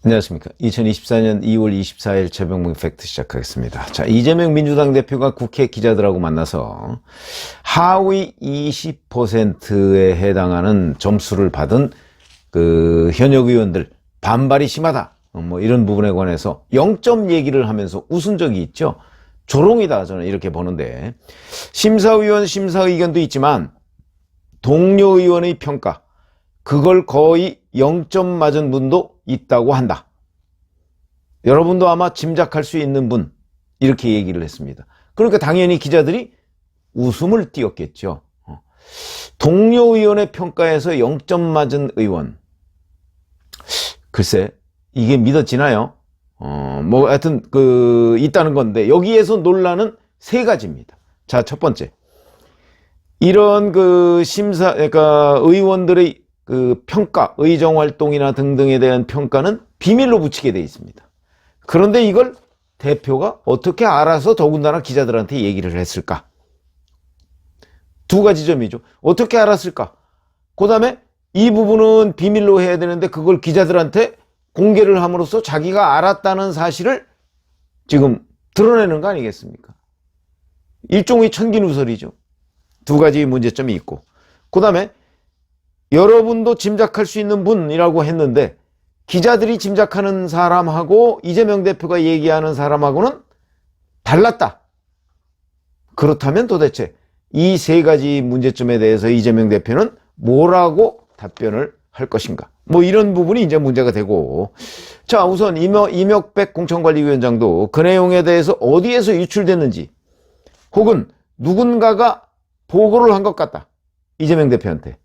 안녕하십니까. 2024년 2월 24일 최병문 팩트 시작하겠습니다. 자, 이재명 민주당 대표가 국회 기자들하고 만나서 하위 20%에 해당하는 점수를 받은 그 현역 의원들 반발이 심하다. 뭐 이런 부분에 관해서 0점 얘기를 하면서 웃은 적이 있죠. 조롱이다, 저는 이렇게 보는데, 심사위원 심사 의견도 있지만 동료 의원의 평가, 그걸 거의 0점 맞은 분도 있다고 한다. 여러분도 아마 짐작할 수 있는 분, 이렇게 얘기를 했습니다. 그러니까 당연히 기자들이 웃음을 띄웠겠죠. 동료 의원의 평가에서 0점 맞은 의원. 글쎄, 이게 믿어지나요? 뭐 하여튼 있다는 건데, 여기에서 논란은 세 가지입니다. 자, 첫 번째. 이런 그러니까 의원들의 평가, 의정활동이나 등등에 대한 평가는 비밀로 붙이게 되어 있습니다. 그런데 이걸 대표가 어떻게 알아서 더군다나 기자들한테 얘기를 했을까? 두 가지 점이죠. 어떻게 알았을까? 그 다음에 이 부분은 비밀로 해야 되는데 그걸 기자들한테 공개를 함으로써 자기가 알았다는 사실을 지금 드러내는 거 아니겠습니까? 일종의 천기누설이죠. 두 가지 문제점이 있고, 그 다음에 여러분도 짐작할 수 있는 분이라고 했는데 기자들이 짐작하는 사람하고 이재명 대표가 얘기하는 사람하고는 달랐다. 그렇다면 도대체 이 세 가지 문제점에 대해서 이재명 대표는 뭐라고 답변을 할 것인가? 뭐 이런 부분이 이제 문제가 되고, 자, 우선 이명백 공천관리위원장도 그 내용에 대해서 어디에서 유출됐는지 혹은 누군가가 보고를 한 것 같다. 이재명 대표한테.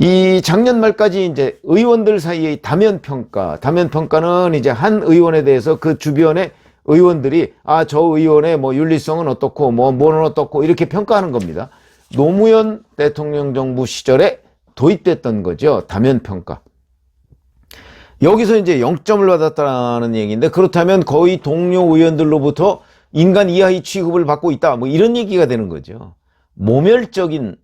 이 작년 말까지 이제 의원들 사이의 다면평가는 이제 한 의원에 대해서 그 주변의 의원들이 저 의원의 뭐 윤리성은 어떻고 뭐는 어떻고 이렇게 평가하는 겁니다. 노무현 대통령 정부 시절에 도입됐던 거죠. 다면평가. 여기서 이제 0점을 받았다는 얘기인데, 그렇다면 거의 동료 의원들로부터 인간 이하의 취급을 받고 있다. 뭐 이런 얘기가 되는 거죠. 모멸적인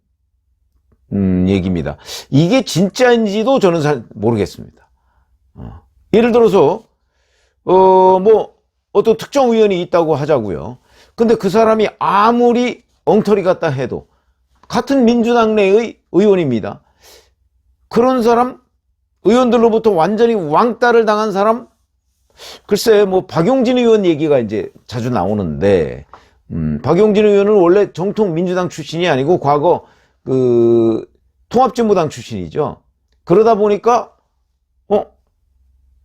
얘기입니다. 이게 진짜인지도 저는 잘 모르겠습니다. 예를 들어서 뭐 어떤 특정 의원이 있다고 하자고요. 근데 그 사람이 아무리 엉터리 같다 해도 같은 민주당 내의 의원입니다. 그런 사람, 의원들로부터 완전히 왕따를 당한 사람, 글쎄 뭐 박용진 의원 얘기가 이제 자주 나오는데, 박용진 의원은 원래 정통 민주당 출신이 아니고 과거 통합진보당 출신이죠. 그러다 보니까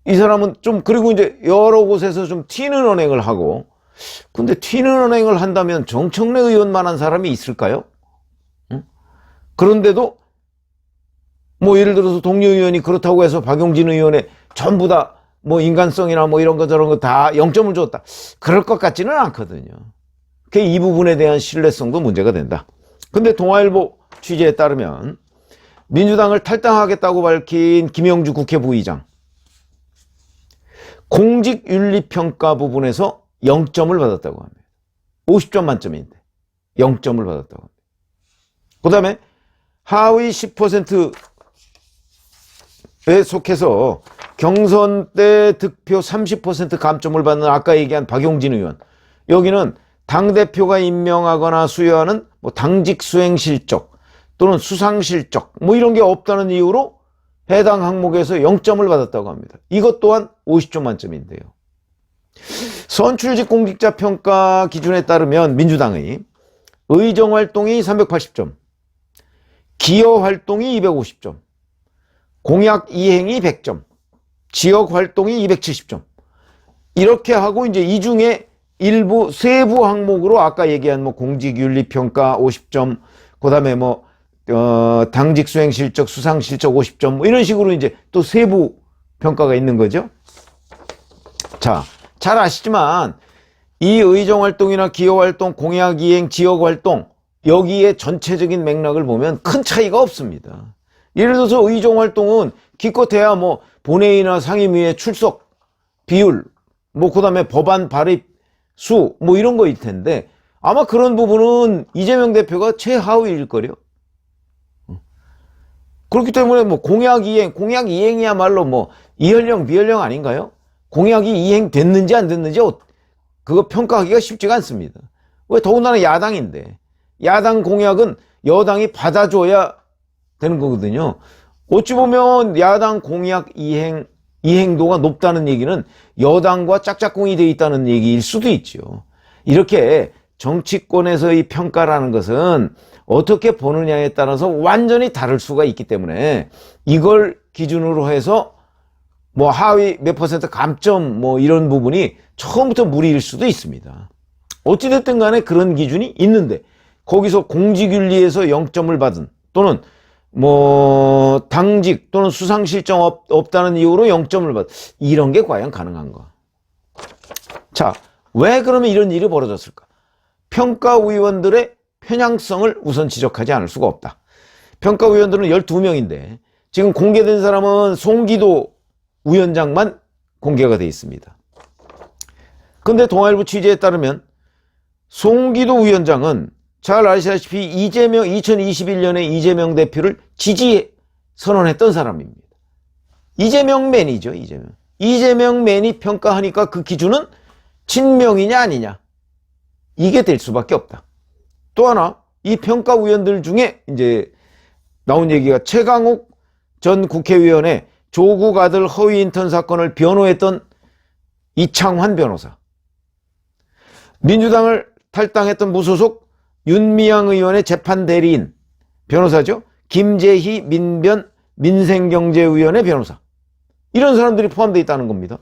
이 사람은 좀, 그리고 이제 여러 곳에서 좀 튀는 언행을 하고, 근데 튀는 언행을 한다면 정청래 의원만한 사람이 있을까요? 그런데도 뭐 예를 들어서 동료 의원이 그렇다고 해서 박용진 의원의 전부 다 뭐 인간성이나 뭐 이런 거 저런 거 다 0점을 줬다, 그럴 것 같지는 않거든요. 이 부분에 대한 신뢰성도 문제가 된다. 근데 동아일보 취재에 따르면 민주당을 탈당하겠다고 밝힌 김영주 국회 부의장, 공직윤리평가 부분에서 0점을 받았다고 합니다. 50점 만점인데 0점을 받았다고 합니다. 그 다음에 하위 10%에 속해서 경선 때 득표 30% 감점을 받는 아까 얘기한 박용진 의원, 여기는 당대표가 임명하거나 수여하는 뭐 당직 수행 실적 또는 수상 실적 뭐 이런 게 없다는 이유로 해당 항목에서 0점을 받았다고 합니다. 이것 또한 50점 만점인데요. 선출직 공직자 평가 기준에 따르면 민주당의 의정활동이 380점, 기여활동이 250점, 공약 이행이 100점, 지역활동이 270점, 이렇게 하고 이제 이 중에 일부 세부 항목으로 아까 얘기한 뭐 공직윤리평가 50점, 그 다음에 뭐 당직 수행 실적, 수상 실적 50점, 뭐 이런 식으로 이제 또 세부 평가가 있는 거죠. 자, 잘 아시지만 이 의정활동이나 기여활동, 공약 이행, 지역활동, 여기에 전체적인 맥락을 보면 큰 차이가 없습니다. 예를 들어서 의정활동은 기껏해야 뭐 본회의나 상임위에 출석 비율, 뭐 그 다음에 법안 발의 수, 뭐 이런 거일 텐데 아마 그런 부분은 이재명 대표가 최하위일걸요. 그렇기 때문에 뭐 공약 이행이야말로 뭐 이현령 비현령 아닌가요? 공약이 이행됐는지 안 됐는지 그거 평가하기가 쉽지가 않습니다. 왜? 더군다나 야당인데, 야당 공약은 여당이 받아줘야 되는 거거든요. 어찌 보면 야당 공약 이행도가 높다는 얘기는 여당과 짝짝꿍이 돼 있다는 얘기일 수도 있죠. 이렇게 정치권에서의 평가라는 것은 어떻게 보느냐에 따라서 완전히 다를 수가 있기 때문에 이걸 기준으로 해서 뭐 하위 몇 퍼센트 감점 뭐 이런 부분이 처음부터 무리일 수도 있습니다. 어찌됐든 간에 그런 기준이 있는데 거기서 공직윤리에서 0점을 받은 또는 뭐 당직 또는 수상실정 없다는 이유로 0점을 받은 이런 게 과연 가능한가? 자, 왜 그러면 이런 일이 벌어졌을까? 평가위원들의 편향성을 우선 지적하지 않을 수가 없다. 평가위원들은 12명인데 지금 공개된 사람은 송기도 위원장만 공개가 되어 있습니다. 근데 동아일보 취재에 따르면 송기도 위원장은 잘 아시다시피 2021년에 이재명 대표를 지지 선언했던 사람입니다. 이재명맨이죠, 이재명. 이재명맨이 평가하니까 그 기준은 친명이냐 아니냐. 이게 될 수밖에 없다. 또 하나, 이 평가위원들 중에 이제 나온 얘기가 최강욱 전 국회의원의 조국 아들 허위 인턴 사건을 변호했던 이창환 변호사, 민주당을 탈당했던 무소속 윤미향 의원의 재판 대리인 변호사죠. 김재희 민생경제위원회 변호사, 이런 사람들이 포함되어 있다는 겁니다.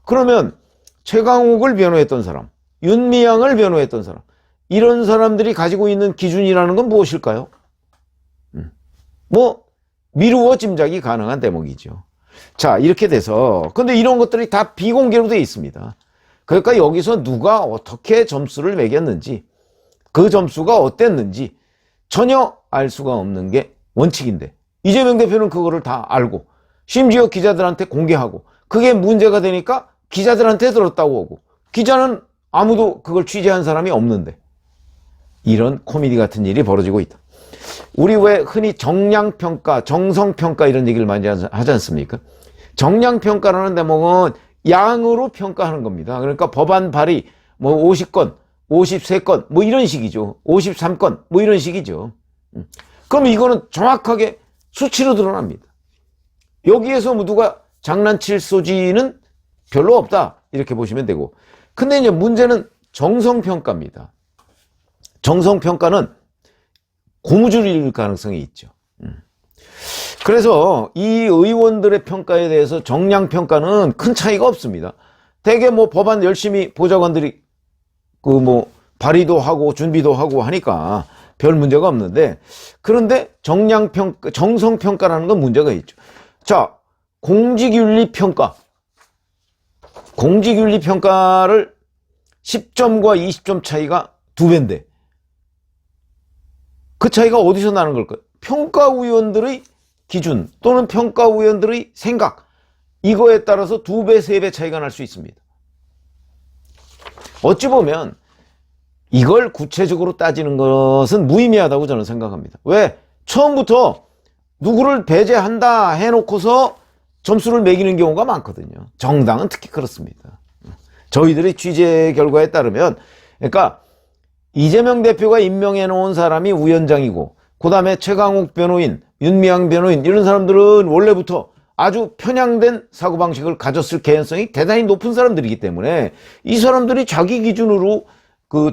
그러면 최강욱을 변호했던 사람, 윤미향을 변호했던 사람, 이런 사람들이 가지고 있는 기준이라는 건 무엇일까요? 뭐 미루어 짐작이 가능한 대목이죠. 자, 이렇게 돼서 근데 이런 것들이 다 비공개로 되어 있습니다. 그러니까 여기서 누가 어떻게 점수를 매겼는지, 그 점수가 어땠는지 전혀 알 수가 없는 게 원칙인데 이재명 대표는 그거를 다 알고 심지어 기자들한테 공개하고 그게 문제가 되니까 기자들한테 들었다고 하고 기자는 아무도 그걸 취재한 사람이 없는데 이런 코미디 같은 일이 벌어지고 있다. 우리 왜 흔히 정량평가, 정성평가 이런 얘기를 많이 하지 않습니까? 정량평가라는 대목은 양으로 평가하는 겁니다. 그러니까 법안 발의 뭐 50건, 53건 뭐 이런 식이죠. 53건 뭐 이런 식이죠. 그럼 이거는 정확하게 수치로 드러납니다. 여기에서 뭐 누가 장난칠 소지는 별로 없다 이렇게 보시면 되고, 근데 이제 문제는 정성평가입니다. 정성평가는 고무줄일 가능성이 있죠. 그래서 이 의원들의 평가에 대해서 정량평가는 큰 차이가 없습니다. 대개 뭐 법안 열심히 보좌관들이 그 뭐 발의도 하고 준비도 하고 하니까 별 문제가 없는데, 그런데 정량평가, 정성평가라는 건 문제가 있죠. 자, 공직윤리평가. 공직윤리평가를 10점과 20점 차이가 2배인데 그 차이가 어디서 나는 걸까요? 평가위원들의 기준 또는 평가위원들의 생각, 이거에 따라서 2배, 3배 차이가 날 수 있습니다. 어찌 보면 이걸 구체적으로 따지는 것은 무의미하다고 저는 생각합니다. 왜? 처음부터 누구를 배제한다 해놓고서 점수를 매기는 경우가 많거든요. 정당은 특히 그렇습니다. 저희들의 취재 결과에 따르면, 그러니까 이재명 대표가 임명해 놓은 사람이 위원장이고 그 다음에 최강욱 변호인, 윤미향 변호인, 이런 사람들은 원래부터 아주 편향된 사고방식을 가졌을 개연성이 대단히 높은 사람들이기 때문에 이 사람들이 자기 기준으로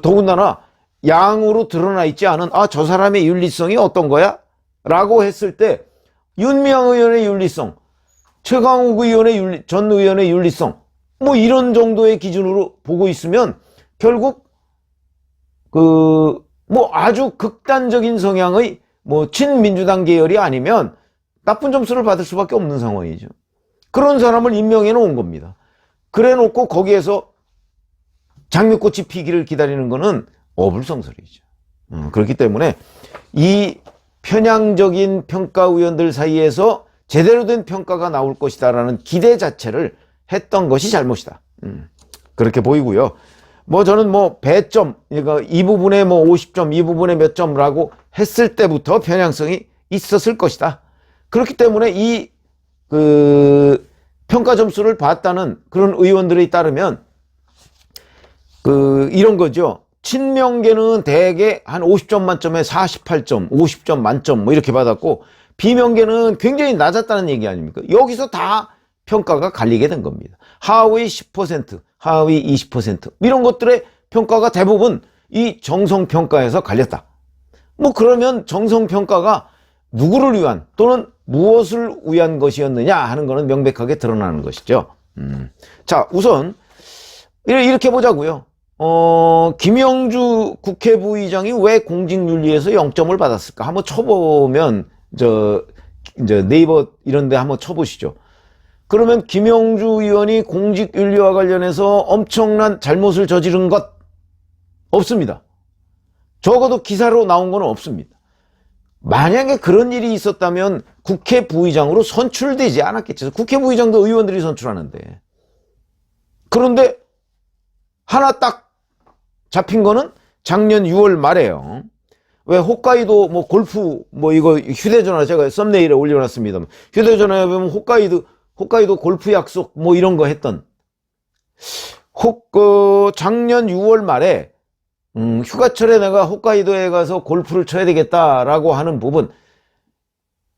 더군다나 양으로 드러나 있지 않은 저 사람의 윤리성이 어떤 거야? 라고 했을 때 윤미향 의원의 윤리성, 최강욱 의원의 전 의원의 윤리성 뭐 이런 정도의 기준으로 보고 있으면 결국 뭐 아주 극단적인 성향의 뭐 친민주당 계열이 아니면 나쁜 점수를 받을 수밖에 없는 상황이죠. 그런 사람을 임명해 놓은 겁니다. 그래 놓고 거기에서 장미꽃이 피기를 기다리는 거는 어불성설이죠. 그렇기 때문에 이 편향적인 평가위원들 사이에서 제대로 된 평가가 나올 것이다라는 기대 자체를 했던 것이 잘못이다. 그렇게 보이고요. 뭐 저는 뭐 배점, 그러니까 이 부분에 뭐 50점, 이 부분에 몇 점라고 했을 때부터 편향성이 있었을 것이다. 그렇기 때문에 평가 점수를 봤다는 그런 의원들에 따르면 이런 거죠. 친명계는 대개 한 50점 만점에 48점, 50점 만점 뭐 이렇게 받았고, 비명계는 굉장히 낮았다는 얘기 아닙니까? 여기서 다 평가가 갈리게 된 겁니다. 하위 10%, 하위 20% 이런 것들의 평가가 대부분 이 정성평가에서 갈렸다. 뭐 그러면 정성평가가 누구를 위한 또는 무엇을 위한 것이었느냐 하는 것은 명백하게 드러나는 것이죠. 자, 우선 이렇게 보자고요. 김영주 국회 부의장이 왜 공직윤리에서 0점을 받았을까? 한번 쳐보면 이제 네이버 이런 데 한번 쳐보시죠. 그러면 김영주 의원이 공직윤리와 관련해서 엄청난 잘못을 저지른 것 없습니다. 적어도 기사로 나온 건 없습니다. 만약에 그런 일이 있었다면 국회 부의장으로 선출되지 않았겠죠. 국회 부의장도 의원들이 선출하는데. 그런데 하나 딱 잡힌 거는 작년 6월 말에요. 왜 홋카이도 뭐 골프 뭐 이거 휴대전화 제가 썸네일에 올려놨습니다. 휴대전화에 보면 홋카이도 골프 약속 뭐 이런 거 했던 작년 6월 말에 휴가철에 내가 홋카이도에 가서 골프를 쳐야 되겠다라고 하는 부분,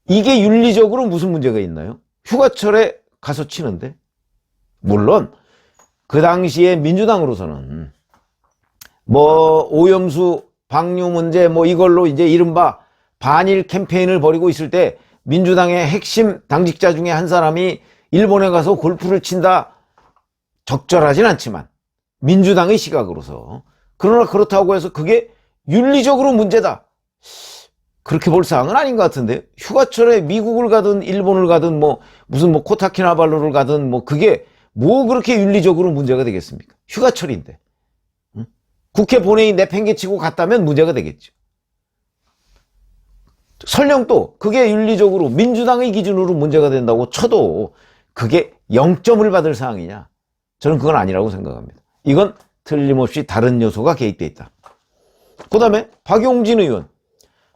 이게 윤리적으로 무슨 문제가 있나요? 휴가철에 가서 치는데. 물론 그 당시에 민주당으로서는 뭐 오염수 방류 문제 뭐 이걸로 이제 이른바 반일 캠페인을 벌이고 있을 때 민주당의 핵심 당직자 중에 한 사람이 일본에 가서 골프를 친다, 적절하진 않지만 민주당의 시각으로서, 그러나 그렇다고 해서 그게 윤리적으로 문제다, 그렇게 볼 사항은 아닌 것 같은데. 휴가철에 미국을 가든 일본을 가든 뭐 무슨 뭐 코타키나발루를 가든 뭐 그게 뭐 그렇게 윤리적으로 문제가 되겠습니까? 휴가철인데. 국회 본회의 내팽개치고 갔다면 문제가 되겠죠. 설령 또 그게 윤리적으로 민주당의 기준으로 문제가 된다고 쳐도 그게 0점을 받을 사항이냐? 저는 그건 아니라고 생각합니다. 이건 틀림없이 다른 요소가 개입되어 있다. 그 다음에 박용진 의원.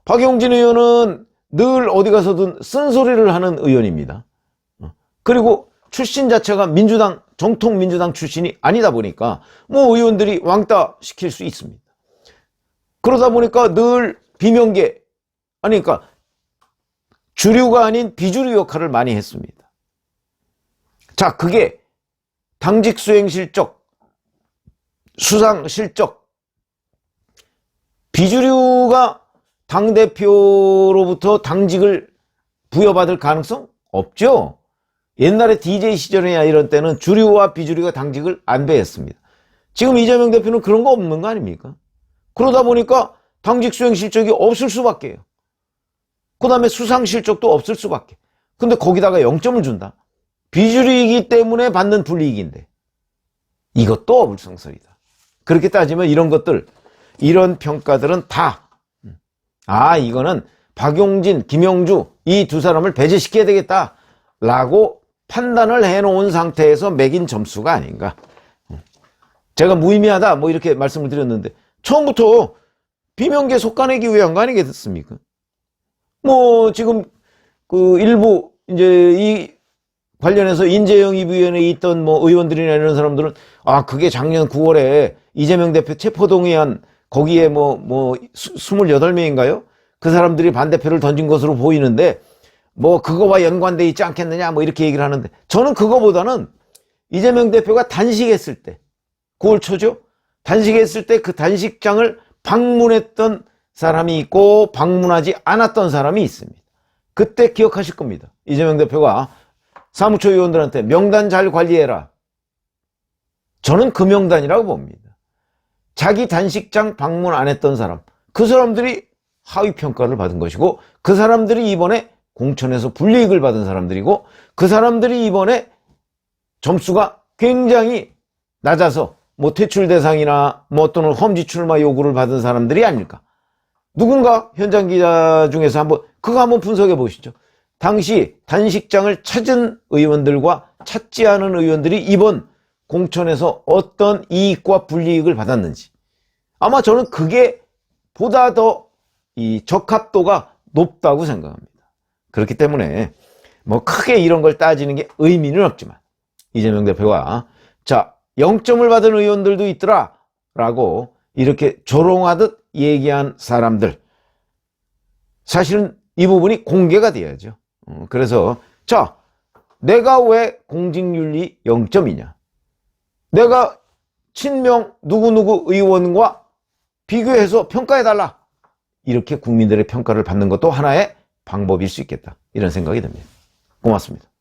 박용진 의원은 늘 어디 가서든 쓴소리를 하는 의원입니다. 그리고 출신 자체가 민주당, 정통 민주당 출신이 아니다 보니까 뭐 의원들이 왕따 시킬 수 있습니다. 그러다 보니까 늘 비명계, 아니 그러니까 주류가 아닌 비주류 역할을 많이 했습니다. 자, 그게 당직 수행 실적, 수상 실적, 비주류가 당대표로부터 당직을 부여받을 가능성 없죠. 옛날에 DJ 시절이나 이런 때는 주류와 비주류가 당직을 안배했습니다. 지금 이재명 대표는 그런 거 없는 거 아닙니까? 그러다 보니까 당직 수행 실적이 없을 수밖에요. 그 다음에 수상 실적도 없을 수밖에. 근데 거기다가 0점을 준다. 비주류이기 때문에 받는 불이익인데 이것도 어불성설이다. 그렇게 따지면 이런 것들, 이런 평가들은 다 이거는 박용진, 김영주 이 두 사람을 배제시켜야 되겠다라고 판단을 해놓은 상태에서 매긴 점수가 아닌가. 제가 무의미하다 뭐 이렇게 말씀을 드렸는데 처음부터 비명계 속아내기 위한 거 아니겠습니까? 뭐 지금 그 일부 이제 이 관련해서 인재영입위원회에 있던 뭐 의원들이나 이런 사람들은 그게 작년 9월에 이재명 대표 체포동의안 거기에 뭐 28명인가요? 그 사람들이 반대표를 던진 것으로 보이는데 뭐 그거와 연관돼 있지 않겠느냐 뭐 이렇게 얘기를 하는데, 저는 그거보다는 이재명 대표가 단식했을 때, 9월 초죠? 단식했을 때 그 단식장을 방문했던 사람이 있고 방문하지 않았던 사람이 있습니다. 그때 기억하실 겁니다. 이재명 대표가 사무처 의원들한테 명단 잘 관리해라. 저는 그 명단이라고 봅니다. 자기 단식장 방문 안 했던 사람, 그 사람들이 하위 평가를 받은 것이고, 그 사람들이 이번에 공천에서 불이익을 받은 사람들이고, 그 사람들이 이번에 점수가 굉장히 낮아서 뭐 퇴출 대상이나 뭐 또는 험지 출마 요구를 받은 사람들이 아닐까. 누군가 현장 기자 중에서 그거 한번 분석해 보시죠. 당시 단식장을 찾은 의원들과 찾지 않은 의원들이 이번 공천에서 어떤 이익과 불이익을 받았는지. 아마 저는 그게 보다 더 이 적합도가 높다고 생각합니다. 그렇기 때문에 뭐 크게 이런 걸 따지는 게 의미는 없지만 이재명 대표가 자 0점을 받은 의원들도 있더라 라고 이렇게 조롱하듯 얘기한 사람들, 사실은 이 부분이 공개가 돼야죠. 그래서 자 내가 왜 공직윤리 0점이냐, 내가 친명 누구누구 의원과 비교해서 평가해달라, 이렇게 국민들의 평가를 받는 것도 하나의 방법일 수 있겠다, 이런 생각이 듭니다. 고맙습니다.